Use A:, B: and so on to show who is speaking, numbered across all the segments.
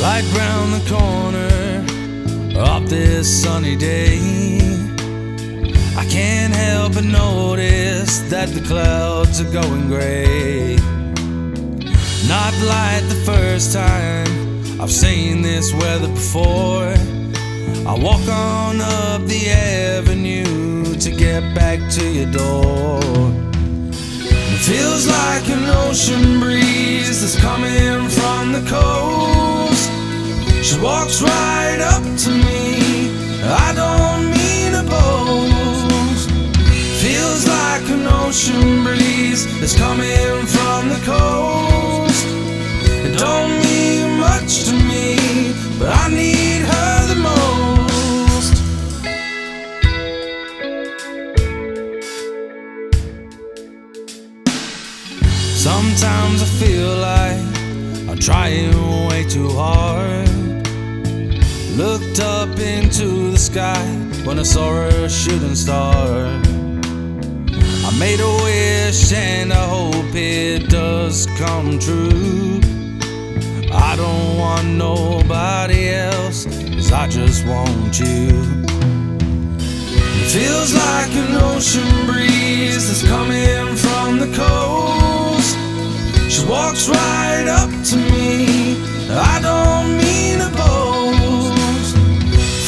A: Right round the corner of this sunny day, I can't help but notice that the clouds are going gray. Not like the first time I've seen this weather before. I walk on up the avenue to get back to your door. It feels like an ocean breeze that's coming from the coast. She walks right up to me, I don't mean to boast. Feels like an ocean breeze that's coming from the coast. It don't mean much to me, but I need her the most. Sometimes I feel like I'm trying way too hard. Looked up into the sky when I saw a shooting star. I made a wish and I hope it does come true. I don't want nobody else, 'cause I just want you. It feels like an ocean breeze that's coming from the coast. She walks right up to me, I don't mean to boast.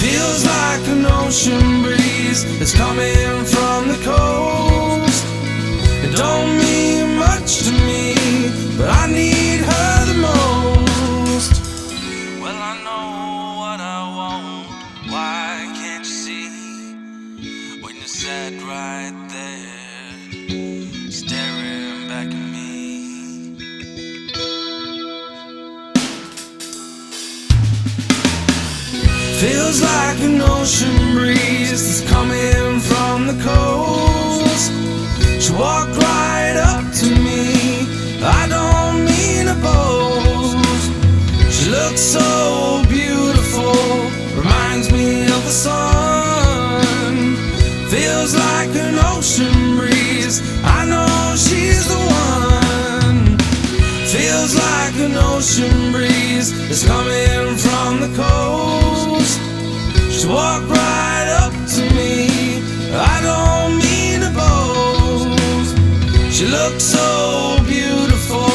A: Feels like an ocean breeze that's coming from the coast. It don't mean much to me, but I need her the most. Well, I know what I want, why can't you see? When you sat right there, staring back at me. Feels like an ocean breeze that's coming from the coast. She walked right up to me, I don't mean to boast. She looks so beautiful, reminds me of the sun. Feels like an ocean breeze, I know she's the one. Feels like an ocean breeze that's coming from the coast. She walked right up to me, I don't mean to boast. She looks so beautiful,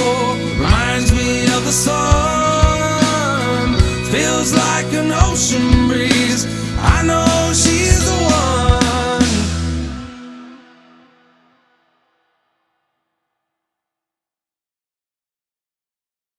A: reminds me of the sun. Feels like an ocean